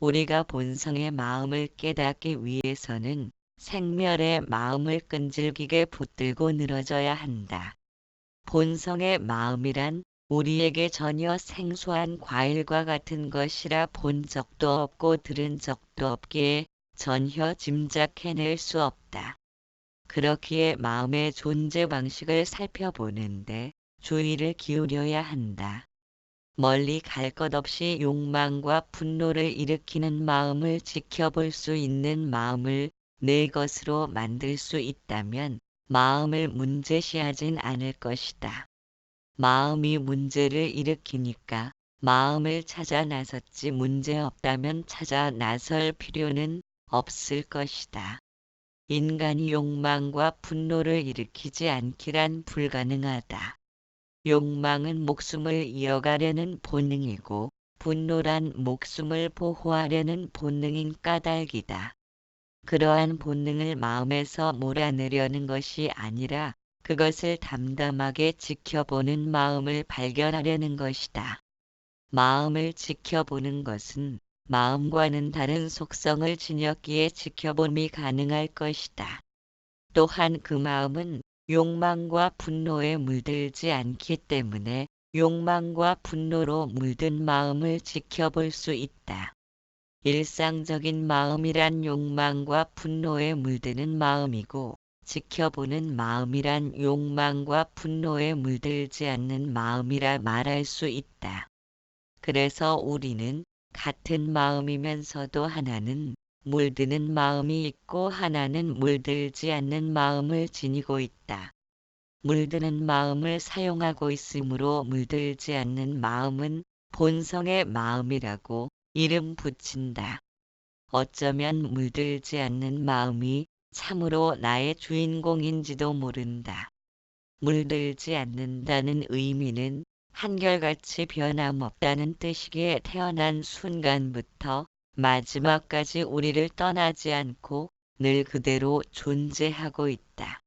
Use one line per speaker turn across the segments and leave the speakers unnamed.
우리가 본성의 마음을 깨닫기 위해서는 생멸의 마음을 끈질기게 붙들고 늘어져야 한다. 본성의 마음이란 우리에게 전혀 생소한 과일과 같은 것이라 본 적도 없고 들은 적도 없기에 전혀 짐작해낼 수 없다. 그렇기에 마음의 존재 방식을 살펴보는데 주의를 기울여야 한다. 멀리 갈 것 없이 욕망과 분노를 일으키는 마음을 지켜볼 수 있는 마음을 내 것으로 만들 수 있다면 마음을 문제시하진 않을 것이다. 마음이 문제를 일으키니까 마음을 찾아 나섰지 문제없다면 찾아 나설 필요는 없을 것이다. 인간이 욕망과 분노를 일으키지 않기란 불가능하다. 욕망은 목숨을 이어가려는 본능이고 분노란 목숨을 보호하려는 본능인 까닭이다. 그러한 본능을 마음에서 몰아내려는 것이 아니라 그것을 담담하게 지켜보는 마음을 발견하려는 것이다. 마음을 지켜보는 것은 마음과는 다른 속성을 지녔기에 지켜봄이 가능할 것이다. 또한 그 마음은 욕망과 분노에 물들지 않기 때문에 욕망과 분노로 물든 마음을 지켜볼 수 있다. 일상적인 마음이란 욕망과 분노에 물드는 마음이고 지켜보는 마음이란 욕망과 분노에 물들지 않는 마음이라 말할 수 있다. 그래서 우리는 같은 마음이면서도 하나는 물드는 마음이 있고 하나는 물들지 않는 마음을 지니고 있다. 물드는 마음을 사용하고 있으므로 물들지 않는 마음은 본성의 마음이라고 이름 붙인다. 어쩌면 물들지 않는 마음이 참으로 나의 주인공인지도 모른다. 물들지 않는다는 의미는 한결같이 변함없다는 뜻이기에 태어난 순간부터 마지막까지 우리를 떠나지 않고 늘 그대로 존재하고 있다.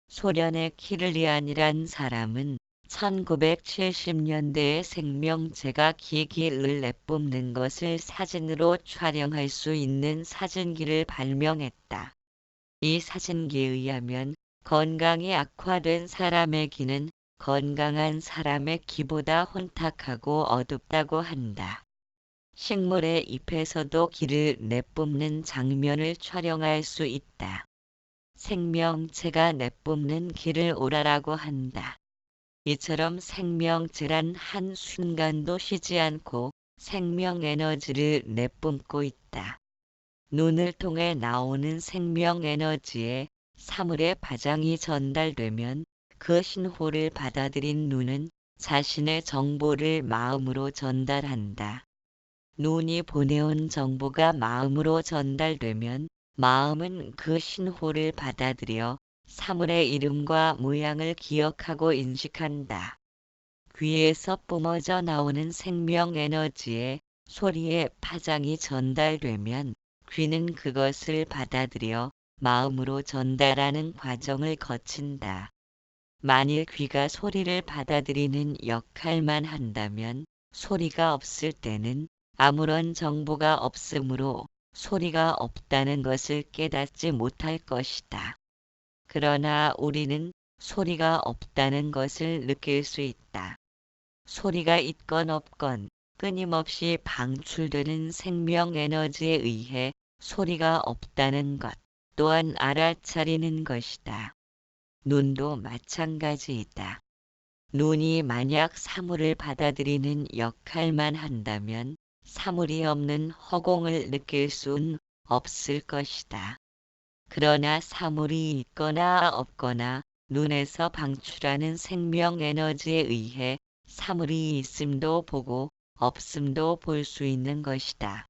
소련의 키를리안이란 사람은 1970년대에 생명체가 기기를 내뿜는 것을 사진으로 촬영할 수 있는 사진기를 발명했다. 이 사진기에 의하면 건강이 악화된 사람의 기는 건강한 사람의 기보다 혼탁하고 어둡다고 한다. 식물의 잎에서도 기를 내뿜는 장면을 촬영할 수 있다. 생명체가 내뿜는 기를 오라라고 한다. 이처럼 생명체란 한 순간도 쉬지 않고 생명에너지를 내뿜고 있다. 눈을 통해 나오는 생명에너지에 사물의 파장이 전달되면 그 신호를 받아들인 눈은 자신의 정보를 마음으로 전달한다. 눈이 보내온 정보가 마음으로 전달되면 마음은 그 신호를 받아들여 사물의 이름과 모양을 기억하고 인식한다. 귀에서 뿜어져 나오는 생명에너지에 소리의 파장이 전달되면 귀는 그것을 받아들여 마음으로 전달하는 과정을 거친다. 만일 귀가 소리를 받아들이는 역할만 한다면 소리가 없을 때는 아무런 정보가 없으므로 소리가 없다는 것을 깨닫지 못할 것이다. 그러나 우리는 소리가 없다는 것을 느낄 수 있다. 소리가 있건 없건 끊임없이 방출되는 생명에너지에 의해 소리가 없다는 것 또한 알아차리는 것이다. 눈도 마찬가지이다. 눈이 만약 사물을 받아들이는 역할만 한다면 사물이 없는 허공을 느낄 수는 없을 것이다. 그러나 사물이 있거나 없거나 눈에서 방출하는 생명에너지에 의해 사물이 있음도 보고 없음도 볼 수 있는 것이다.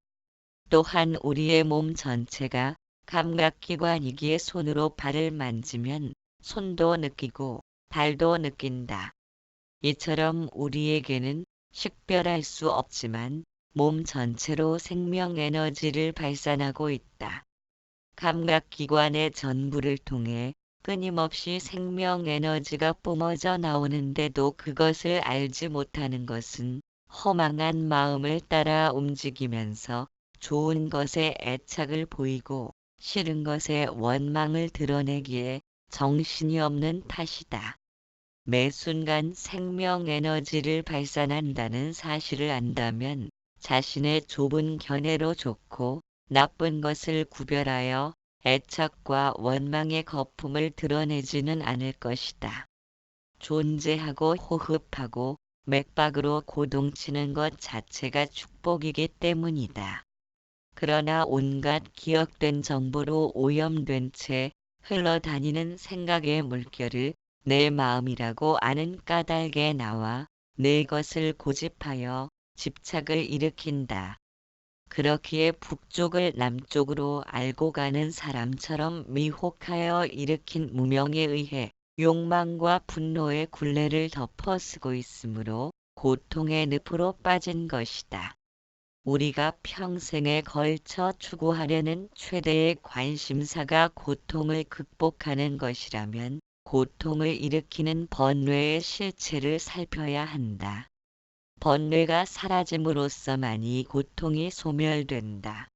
또한 우리의 몸 전체가 감각기관이기에 손으로 발을 만지면 손도 느끼고 발도 느낀다. 이처럼 우리에게는 식별할 수 없지만 몸 전체로 생명에너지를 발산하고 있다. 감각기관의 전부를 통해 끊임없이 생명에너지가 뿜어져 나오는데도 그것을 알지 못하는 것은 허망한 마음을 따라 움직이면서 좋은 것에 애착을 보이고 싫은 것에 원망을 드러내기에 정신이 없는 탓이다. 매 순간 생명 에너지를 발산한다는 사실을 안다면 자신의 좁은 견해로 좋고 나쁜 것을 구별하여 애착과 원망의 거품을 드러내지는 않을 것이다. 존재하고 호흡하고 맥박으로 고동치는 것 자체가 축복이기 때문이다. 그러나 온갖 기억된 정보로 오염된 채 흘러다니는 생각의 물결을 내 마음이라고 아는 까닭에 나와 내 것을 고집하여 집착을 일으킨다. 그렇기에 북쪽을 남쪽으로 알고 가는 사람처럼 미혹하여 일으킨 무명에 의해 욕망과 분노의 굴레를 덮어쓰고 있으므로 고통의 늪으로 빠진 것이다. 우리가 평생에 걸쳐 추구하려는 최대의 관심사가 고통을 극복하는 것이라면 고통을 일으키는 번뇌의 실체를 살펴야 한다. 번뇌가 사라짐으로써만이 고통이 소멸된다.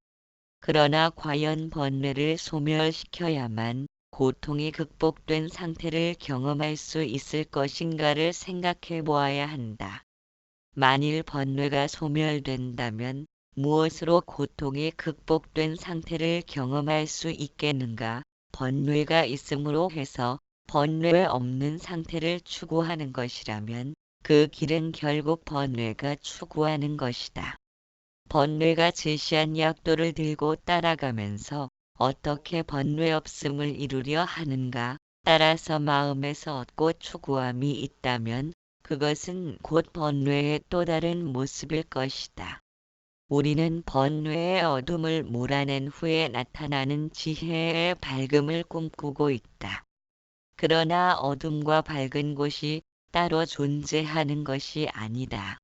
그러나 과연 번뇌를 소멸시켜야만 고통이 극복된 상태를 경험할 수 있을 것인가를 생각해 보아야 한다. 만일 번뇌가 소멸된다면 무엇으로 고통이 극복된 상태를 경험할 수 있겠는가? 번뇌가 있음으로 해서 번뇌 없는 상태를 추구하는 것이라면 그 길은 결국 번뇌가 추구하는 것이다. 번뇌가 제시한 약도를 들고 따라가면서 어떻게 번뇌 없음을 이루려 하는가? 따라서 마음에서 얻고 추구함이 있다면 그것은 곧 번뇌의 또 다른 모습일 것이다. 우리는 번뇌의 어둠을 몰아낸 후에 나타나는 지혜의 밝음을 꿈꾸고 있다. 그러나 어둠과 밝은 곳이 따로 존재하는 것이 아니다.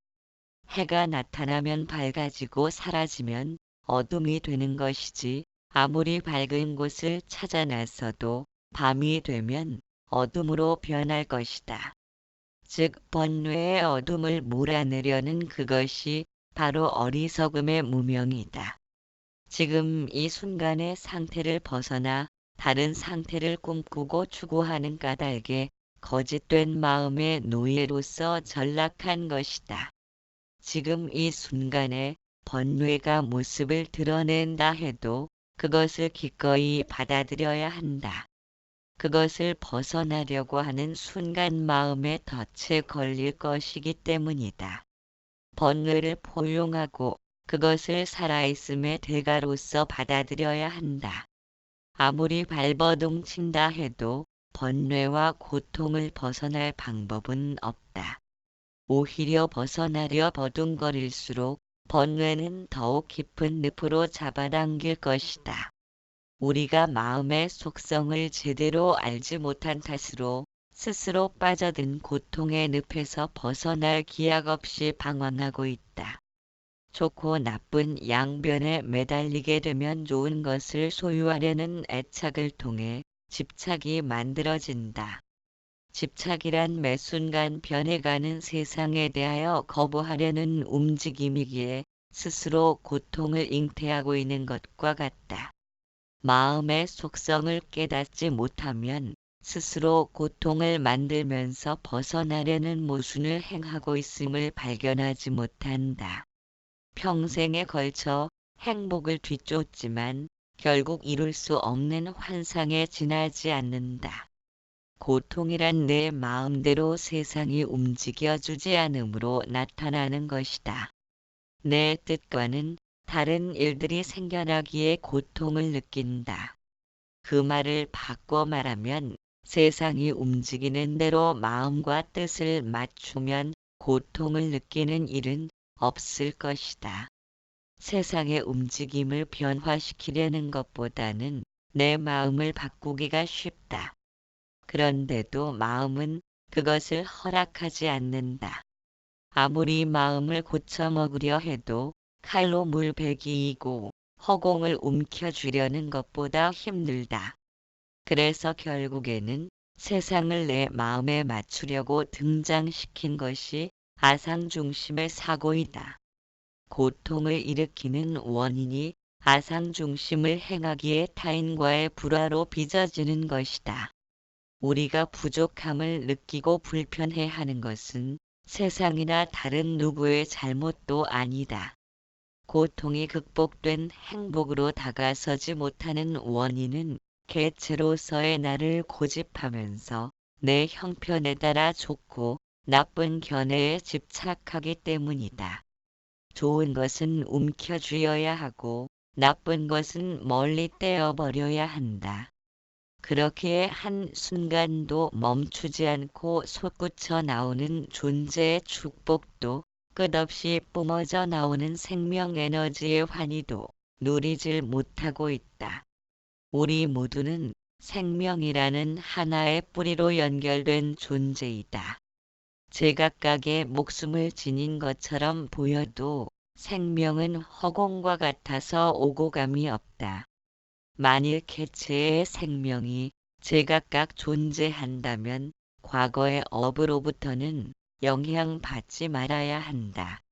해가 나타나면 밝아지고 사라지면 어둠이 되는 것이지 아무리 밝은 곳을 찾아 나서도 밤이 되면 어둠으로 변할 것이다. 즉 번뇌의 어둠을 몰아내려는 그것이 바로 어리석음의 무명이다. 지금 이 순간의 상태를 벗어나 다른 상태를 꿈꾸고 추구하는 까닭에 거짓된 마음의 노예로서 전락한 것이다. 지금 이 순간에 번뇌가 모습을 드러낸다 해도 그것을 기꺼이 받아들여야 한다. 그것을 벗어나려고 하는 순간 마음의 덫에 걸릴 것이기 때문이다. 번뇌를 포용하고 그것을 살아있음의 대가로서 받아들여야 한다. 아무리 발버둥 친다 해도 번뇌와 고통을 벗어날 방법은 없다. 오히려 벗어나려 버둥거릴수록 번뇌는 더욱 깊은 늪으로 잡아당길 것이다. 우리가 마음의 속성을 제대로 알지 못한 탓으로 스스로 빠져든 고통의 늪에서 벗어날 기약 없이 방황하고 있다. 좋고 나쁜 양변에 매달리게 되면 좋은 것을 소유하려는 애착을 통해 집착이 만들어진다. 집착이란 매 순간 변해가는 세상에 대하여 거부하려는 움직임이기에 스스로 고통을 잉태하고 있는 것과 같다. 마음의 속성을 깨닫지 못하면 스스로 고통을 만들면서 벗어나려는 모순을 행하고 있음을 발견하지 못한다. 평생에 걸쳐 행복을 뒤쫓지만 결국 이룰 수 없는 환상에 지나지 않는다. 고통이란 내 마음대로 세상이 움직여주지 않으므로 나타나는 것이다. 내 뜻과는 다른 일들이 생겨나기에 고통을 느낀다. 그 말을 바꿔 말하면 세상이 움직이는 대로 마음과 뜻을 맞추면 고통을 느끼는 일은 없을 것이다. 세상의 움직임을 변화시키려는 것보다는 내 마음을 바꾸기가 쉽다. 그런데도 마음은 그것을 허락하지 않는다. 아무리 마음을 고쳐먹으려 해도 칼로 물베기이고 허공을 움켜쥐려는 것보다 힘들다. 그래서 결국에는 세상을 내 마음에 맞추려고 등장시킨 것이 아상중심의 사고이다. 고통을 일으키는 원인이 아상 중심을 행하기에 타인과의 불화로 빚어지는 것이다. 우리가 부족함을 느끼고 불편해하는 것은 세상이나 다른 누구의 잘못도 아니다. 고통이 극복된 행복으로 다가서지 못하는 원인은 개체로서의 나를 고집하면서 내 형편에 따라 좋고 나쁜 견해에 집착하기 때문이다. 좋은 것은 움켜쥐어야 하고 나쁜 것은 멀리 떼어버려야 한다. 그렇기에 한 순간도 멈추지 않고 솟구쳐 나오는 존재의 축복도 끝없이 뿜어져 나오는 생명 에너지의 환희도 누리질 못하고 있다. 우리 모두는 생명이라는 하나의 뿌리로 연결된 존재이다. 제각각의 목숨을 지닌 것처럼 보여도 생명은 허공과 같아서 오고감이 없다. 만일 개체의 생명이 제각각 존재한다면 과거의 업으로부터는 영향받지 말아야 한다.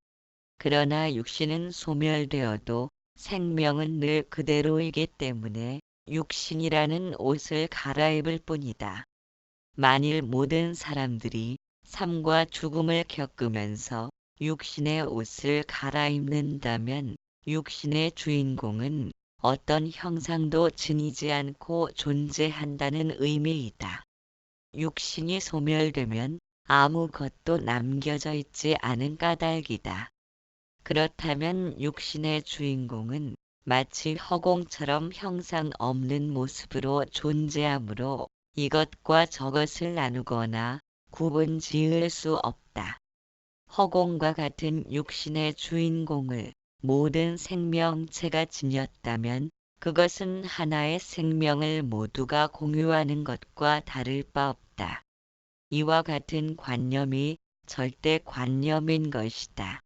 그러나 육신은 소멸되어도 생명은 늘 그대로이기 때문에 육신이라는 옷을 갈아입을 뿐이다. 만일 모든 사람들이 삶과 죽음을 겪으면서 육신의 옷을 갈아입는다면 육신의 주인공은 어떤 형상도 지니지 않고 존재한다는 의미이다. 육신이 소멸되면 아무것도 남겨져 있지 않은 까닭이다. 그렇다면 육신의 주인공은 마치 허공처럼 형상 없는 모습으로 존재하므로 이것과 저것을 나누거나 구분 지을 수 없다. 허공과 같은 육신의 주인공을 모든 생명체가 지녔다면 그것은 하나의 생명을 모두가 공유하는 것과 다를 바 없다. 이와 같은 관념이 절대관념인 것이다.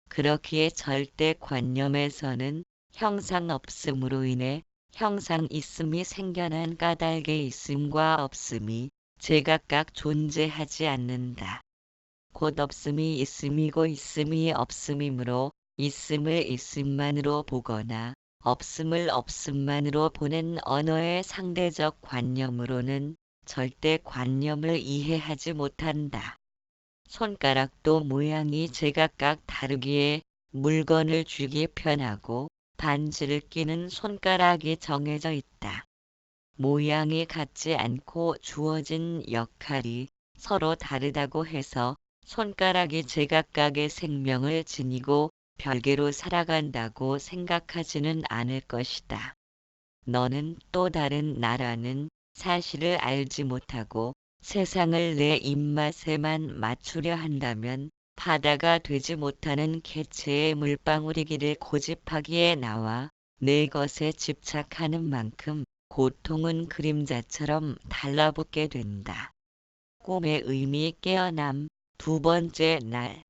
그렇기에 절대관념에서는 형상 없음으로 인해 형상 있음이 생겨난 까닭의 있음과 없음이 제각각 존재하지 않는다. 곧 없음이 있음이고 있음이 없음이므로 있음을 있음만으로 보거나 없음을 없음만으로 보는 언어의 상대적 관념으로는 절대 관념을 이해하지 못한다. 손가락도 모양이 제각각 다르기에 물건을 쥐기 편하고 반지를 끼는 손가락이 정해져 있다. 모양이 같지 않고 주어진 역할이 서로 다르다고 해서 손가락이 제각각의 생명을 지니고 별개로 살아간다고 생각하지는 않을 것이다. 너는 또 다른 나라는 사실을 알지 못하고 세상을 내 입맛에만 맞추려 한다면 바다가 되지 못하는 개체의 물방울이기를 고집하기에 나와 내 것에 집착하는 만큼 고통은 그림자처럼 달라붙게 된다. 꿈의 의미 깨어남. 두 번째 날.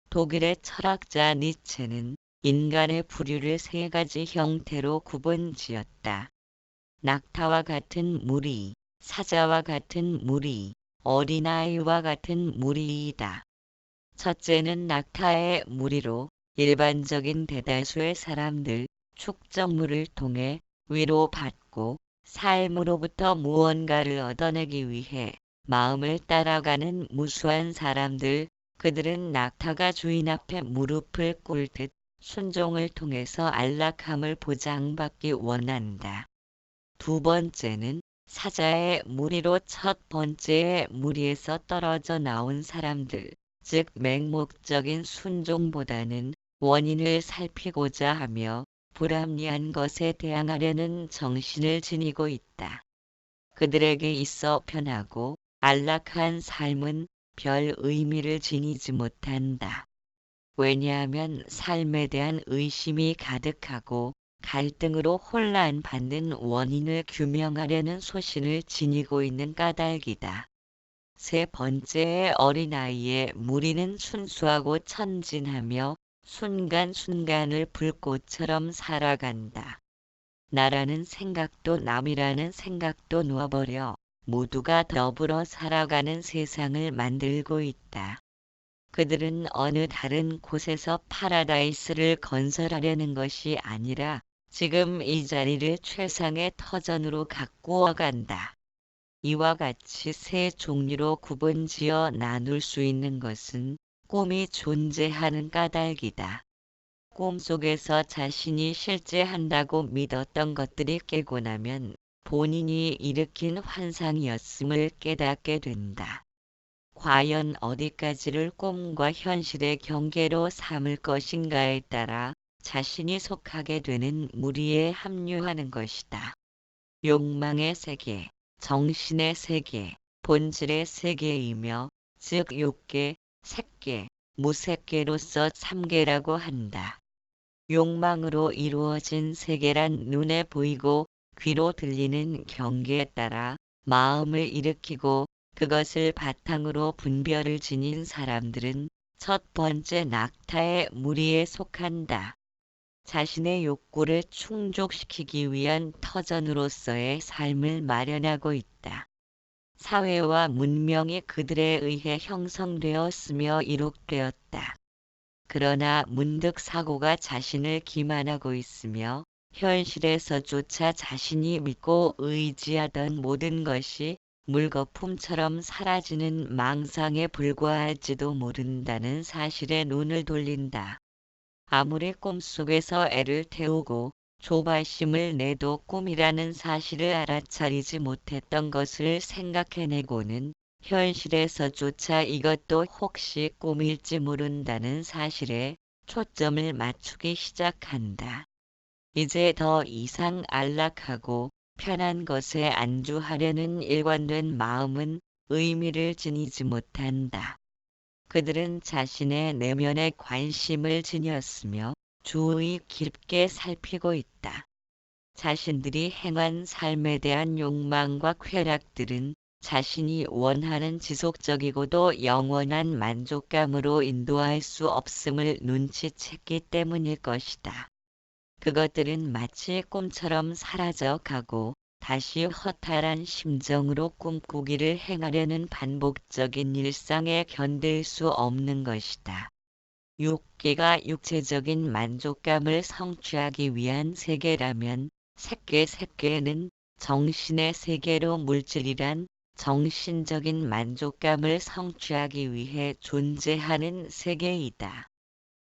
독일의 철학자 니체는 인간의 부류를 세 가지 형태로 구분지었다. 낙타와 같은 무리, 사자와 같은 무리, 어린아이와 같은 무리이다. 첫째는 낙타의 무리로 일반적인 대다수의 사람들, 축적물을 통해 위로받고 삶으로부터 무언가를 얻어내기 위해 마음을 따라가는 무수한 사람들, 그들은 낙타가 주인 앞에 무릎을 꿇듯 순종을 통해서 안락함을 보장받기 원한다. 두 번째는 사자의 무리로 첫 번째의 무리에서 떨어져 나온 사람들, 즉 맹목적인 순종보다는 원인을 살피고자 하며 불합리한 것에 대항하려는 정신을 지니고 있다. 그들에게 있어 편하고 안락한 삶은 별 의미를 지니지 못한다. 왜냐하면 삶에 대한 의심이 가득하고 갈등으로 혼란받는 원인을 규명하려는 소신을 지니고 있는 까닭이다. 세 번째의 어린아이의 무리는 순수하고 천진하며 순간순간을 불꽃처럼 살아간다. 나라는 생각도 남이라는 생각도 놓아버려 모두가 더불어 살아가는 세상을 만들고 있다. 그들은 어느 다른 곳에서 파라다이스를 건설하려는 것이 아니라 지금 이 자리를 최상의 터전으로 가꾸어 간다. 이와 같이 세 종류로 구분지어 나눌 수 있는 것은 꿈이 존재하는 까닭이다. 꿈속에서 자신이 실제 한다고 믿었던 것들이 깨고 나면 본인이 일으킨 환상이었음을 깨닫게 된다. 과연 어디까지를 꿈과 현실의 경계로 삼을 것인가에 따라 자신이 속하게 되는 무리에 합류하는 것이다. 욕망의 세계, 정신의 세계, 본질의 세계이며 즉 욕계, 색계, 무색계로서 3계라고 한다. 욕망으로 이루어진 세계란 눈에 보이고 귀로 들리는 경계에 따라 마음을 일으키고 그것을 바탕으로 분별을 지닌 사람들은 첫 번째 낙타의 무리에 속한다. 자신의 욕구를 충족시키기 위한 터전으로서의 삶을 마련하고 있다. 사회와 문명이 그들에 의해 형성되었으며 이룩되었다. 그러나 문득 사고가 자신을 기만하고 있으며 현실에서조차 자신이 믿고 의지하던 모든 것이 물거품처럼 사라지는 망상에 불과할지도 모른다는 사실에 눈을 돌린다. 아무리 꿈속에서 애를 태우고 조바심을 내도 꿈이라는 사실을 알아차리지 못했던 것을 생각해내고는 현실에서조차 이것도 혹시 꿈일지 모른다는 사실에 초점을 맞추기 시작한다. 이제 더 이상 안락하고 편한 것에 안주하려는 일관된 마음은 의미를 지니지 못한다. 그들은 자신의 내면에 관심을 지녔으며 주의 깊게 살피고 있다. 자신들이 행한 삶에 대한 욕망과 쾌락들은 자신이 원하는 지속적이고도 영원한 만족감으로 인도할 수 없음을 눈치챘기 때문일 것이다. 그것들은 마치 꿈처럼 사라져 가고 다시 허탈한 심정으로 꿈꾸기를 행하려는 반복적인 일상에 견딜 수 없는 것이다. 육계가 육체적인 만족감을 성취하기 위한 세계라면 색계는 정신의 세계로 물질이란 정신적인 만족감을 성취하기 위해 존재하는 세계이다.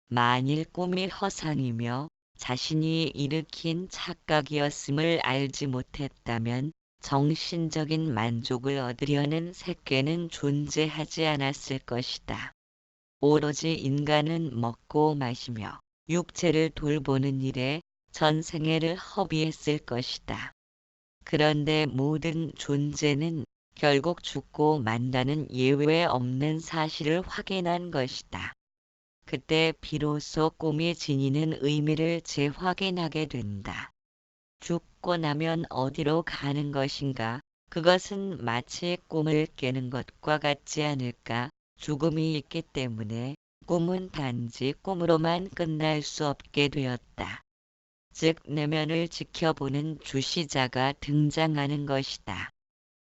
만일 꿈이 허상이며 자신이 일으킨 착각이었음을 알지 못했다면 정신적인 만족을 얻으려는 색계는 존재하지 않았을 것이다. 오로지 인간은 먹고 마시며 육체를 돌보는 일에 전 생애를 허비했을 것이다. 그런데 모든 존재는 결국 죽고 만다는 예외 없는 사실을 확인한 것이다. 그때 비로소 꿈이 지니는 의미를 재확인하게 된다. 죽고 나면 어디로 가는 것인가? 그것은 마치 꿈을 깨는 것과 같지 않을까? 죽음이 있기 때문에 꿈은 단지 꿈으로만 끝날 수 없게 되었다. 즉 내면을 지켜보는 주시자가 등장하는 것이다.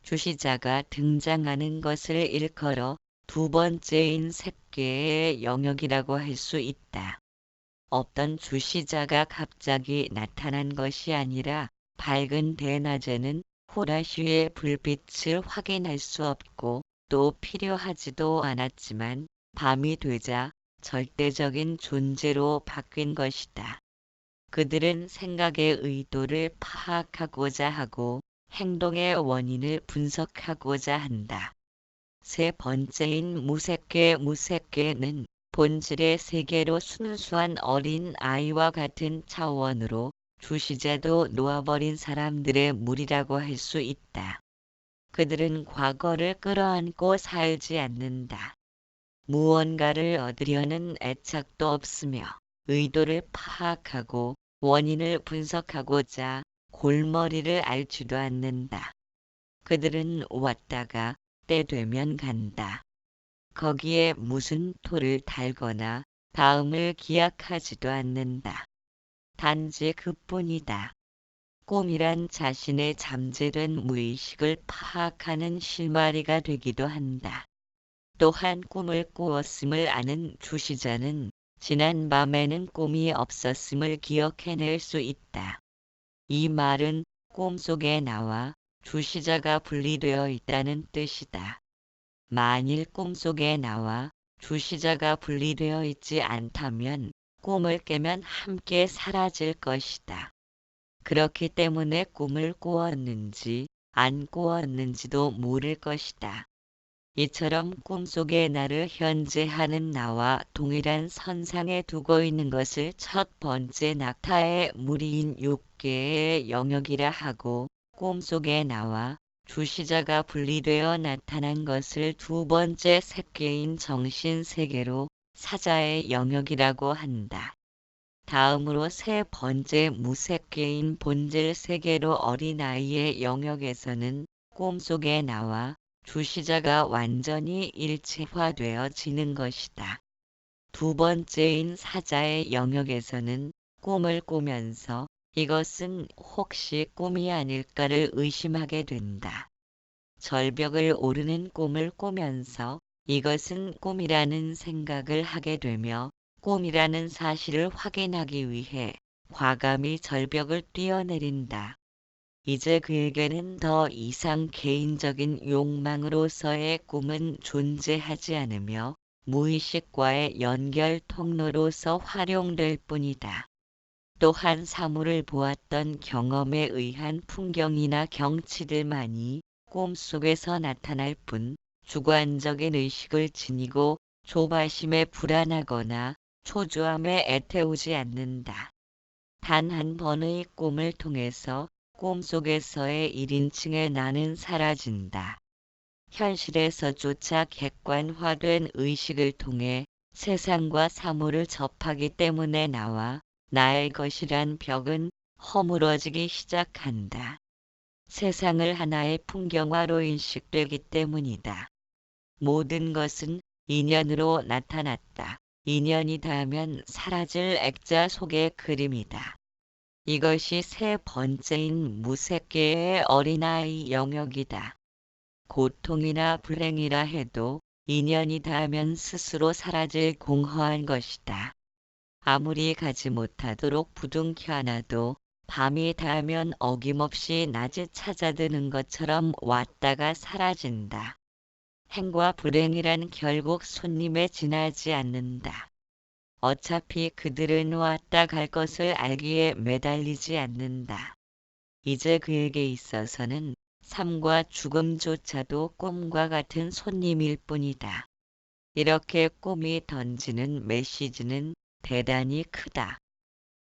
주시자가 등장하는 것을 일컬어 두 번째인 색계의 영역이라고 할 수 있다. 없던 주시자가 갑자기 나타난 것이 아니라 밝은 대낮에는 후라시의 불빛을 확인할 수 없고 또 필요하지도 않았지만 밤이 되자 절대적인 존재로 바뀐 것이다. 그들은 생각의 의도를 파악하고자 하고 행동의 원인을 분석하고자 한다. 세 번째인 무색계는 본질의 세계로 순수한 어린 아이와 같은 차원으로 주시자도 놓아버린 사람들의 무리라고 할 수 있다. 그들은 과거를 끌어안고 살지 않는다. 무언가를 얻으려는 애착도 없으며 의도를 파악하고 원인을 분석하고자 골머리를 앓지도 않는다. 그들은 왔다가 때 되면 간다. 거기에 무슨 토를 달거나 다음을 기약하지도 않는다. 단지 그뿐이다. 꿈이란 자신의 잠재된 무의식을 파악하는 실마리가 되기도 한다. 또한 꿈을 꾸었음을 아는 주시자는 지난 밤에는 꿈이 없었음을 기억해낼 수 있다. 이 말은 꿈속에 나와 주시자가 분리되어 있다는 뜻이다. 만일 꿈속에 나와 주시자가 분리되어 있지 않다면 꿈을 깨면 함께 사라질 것이다. 그렇기 때문에 꿈을 꾸었는지 안 꾸었는지도 모를 것이다. 이처럼 꿈속의 나를 현재하는 나와 동일한 선상에 두고 있는 것을 첫 번째 낙타의 무리인 6개의 영역이라 하고, 꿈속의 나와 주시자가 분리되어 나타난 것을 두 번째 색계인 정신세계로 사자의 영역이라고 한다. 다음으로 세 번째 무색계인 본질세계로 어린아이의 영역에서는 꿈속의 나와 주시자가 완전히 일체화되어지는 것이다. 두 번째인 사자의 영역에서는 꿈을 꾸면서 이것은 혹시 꿈이 아닐까를 의심하게 된다. 절벽을 오르는 꿈을 꾸면서 이것은 꿈이라는 생각을 하게 되며 꿈이라는 사실을 확인하기 위해 과감히 절벽을 뛰어내린다. 이제 그에게는 더 이상 개인적인 욕망으로서의 꿈은 존재하지 않으며 무의식과의 연결 통로로서 활용될 뿐이다. 또한 사물을 보았던 경험에 의한 풍경이나 경치들만이 꿈속에서 나타날 뿐 주관적인 의식을 지니고 조바심에 불안하거나 초조함에 애태우지 않는다. 단 한 번의 꿈을 통해서 꿈속에서의 1인칭의 나는 사라진다. 현실에서조차 객관화된 의식을 통해 세상과 사물을 접하기 때문에 나와 나의 것이란 벽은 허물어지기 시작한다. 세상을 하나의 풍경화로 인식되기 때문이다. 모든 것은 인연으로 나타났다. 인연이 닿으면 사라질 액자 속의 그림이다. 이것이 세 번째인 무색계의 어린아이 영역이다. 고통이나 불행이라 해도 인연이 닿으면 스스로 사라질 공허한 것이다. 아무리 가지 못하도록 부둥켜안아도 밤이 닿으면 어김없이 낮에 찾아드는 것처럼 왔다가 사라진다. 행과 불행이란 결국 손님에 지나지 않는다. 어차피 그들은 왔다 갈 것을 알기에 매달리지 않는다. 이제 그에게 있어서는 삶과 죽음조차도 꿈과 같은 손님일 뿐이다. 이렇게 꿈이 던지는 메시지는 대단히 크다.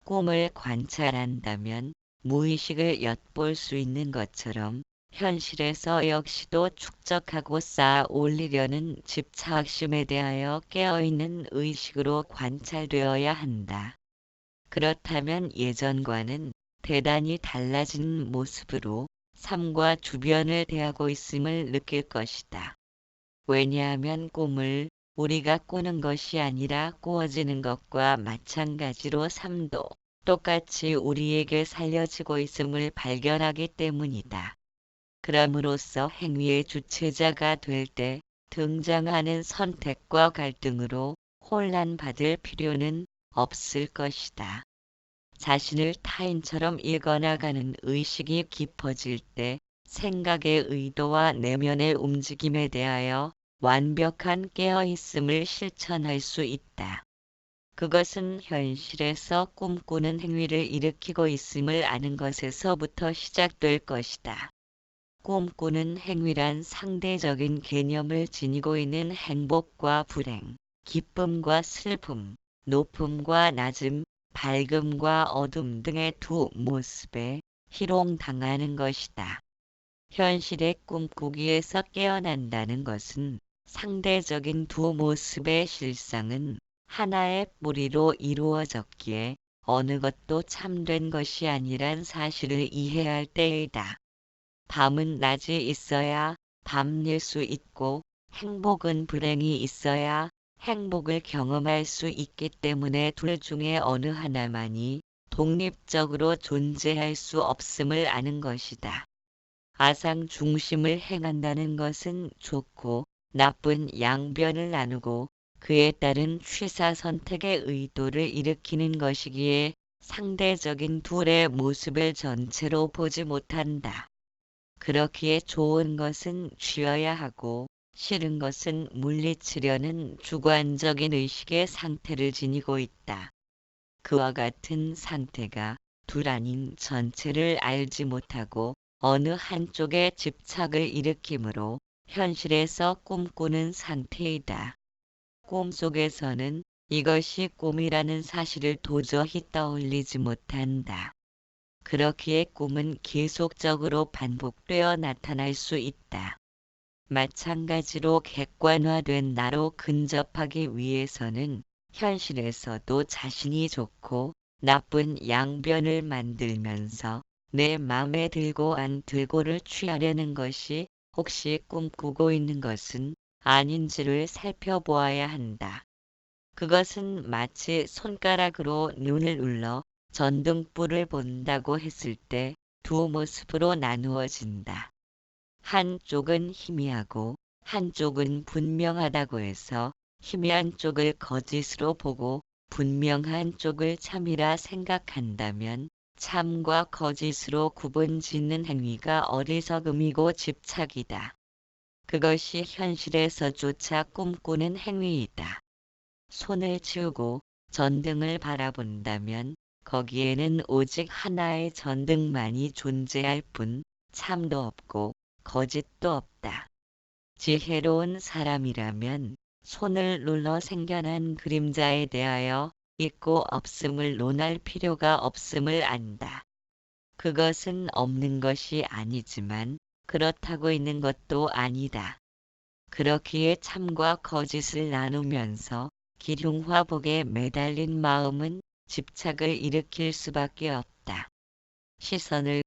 꿈을 관찰한다면 무의식을 엿볼 수 있는 것처럼 현실에서 역시도 축적하고 쌓아 올리려는 집착심에 대하여 깨어있는 의식으로 관찰되어야 한다. 그렇다면 예전과는 대단히 달라진 모습으로 삶과 주변을 대하고 있음을 느낄 것이다. 왜냐하면 꿈을 우리가 꾸는 것이 아니라 꾸어지는 것과 마찬가지로 삶도 똑같이 우리에게 살려지고 있음을 발견하기 때문이다. 그럼으로써 행위의 주체자가 될 때 등장하는 선택과 갈등으로 혼란받을 필요는 없을 것이다. 자신을 타인처럼 읽어나가는 의식이 깊어질 때 생각의 의도와 내면의 움직임에 대하여 완벽한 깨어있음을 실천할 수 있다. 그것은 현실에서 꿈꾸는 행위를 일으키고 있음을 아는 것에서부터 시작될 것이다. 꿈꾸는 행위란 상대적인 개념을 지니고 있는 행복과 불행, 기쁨과 슬픔, 높음과 낮음, 밝음과 어둠 등의 두 모습에 희롱당하는 것이다. 현실의 꿈꾸기에서 깨어난다는 것은 상대적인 두 모습의 실상은 하나의 뿌리로 이루어졌기에 어느 것도 참된 것이 아니란 사실을 이해할 때이다. 밤은 낮이 있어야 밤일 수 있고 행복은 불행이 있어야 행복을 경험할 수 있기 때문에 둘 중에 어느 하나만이 독립적으로 존재할 수 없음을 아는 것이다. 아상 중심을 행한다는 것은 좋고 나쁜 양변을 나누고 그에 따른 취사 선택의 의도를 일으키는 것이기에 상대적인 둘의 모습을 전체로 보지 못한다. 그렇기에 좋은 것은 쥐어야 하고 싫은 것은 물리치려는 주관적인 의식의 상태를 지니고 있다. 그와 같은 상태가 둘 아닌 전체를 알지 못하고 어느 한쪽에 집착을 일으키므로 현실에서 꿈꾸는 상태이다. 꿈속에서는 이것이 꿈이라는 사실을 도저히 떠올리지 못한다. 그렇기에 꿈은 계속적으로 반복되어 나타날 수 있다. 마찬가지로 객관화된 나로 근접하기 위해서는 현실에서도 자신이 좋고 나쁜 양변을 만들면서 내 맘에 들고 안 들고를 취하려는 것이 혹시 꿈꾸고 있는 것은 아닌지를 살펴보아야 한다. 그것은 마치 손가락으로 눈을 눌러 전등불을 본다고 했을 때 두 모습으로 나누어진다. 한쪽은 희미하고 한쪽은 분명하다고 해서 희미한 쪽을 거짓으로 보고 분명한 쪽을 참이라 생각한다면 참과 거짓으로 구분짓는 행위가 어리석음이고 집착이다. 그것이 현실에서조차 꿈꾸는 행위이다. 손을 치우고 전등을 바라본다면 거기에는 오직 하나의 전등만이 존재할 뿐 참도 없고 거짓도 없다. 지혜로운 사람이라면 손을 눌러 생겨난 그림자에 대하여 있고 없음을 논할 필요가 없음을 안다. 그것은 없는 것이 아니지만 그렇다고 있는 것도 아니다. 그렇기에 참과 거짓을 나누면서 기륭화복에 매달린 마음은 집착을 일으킬 수밖에 없다. 시선을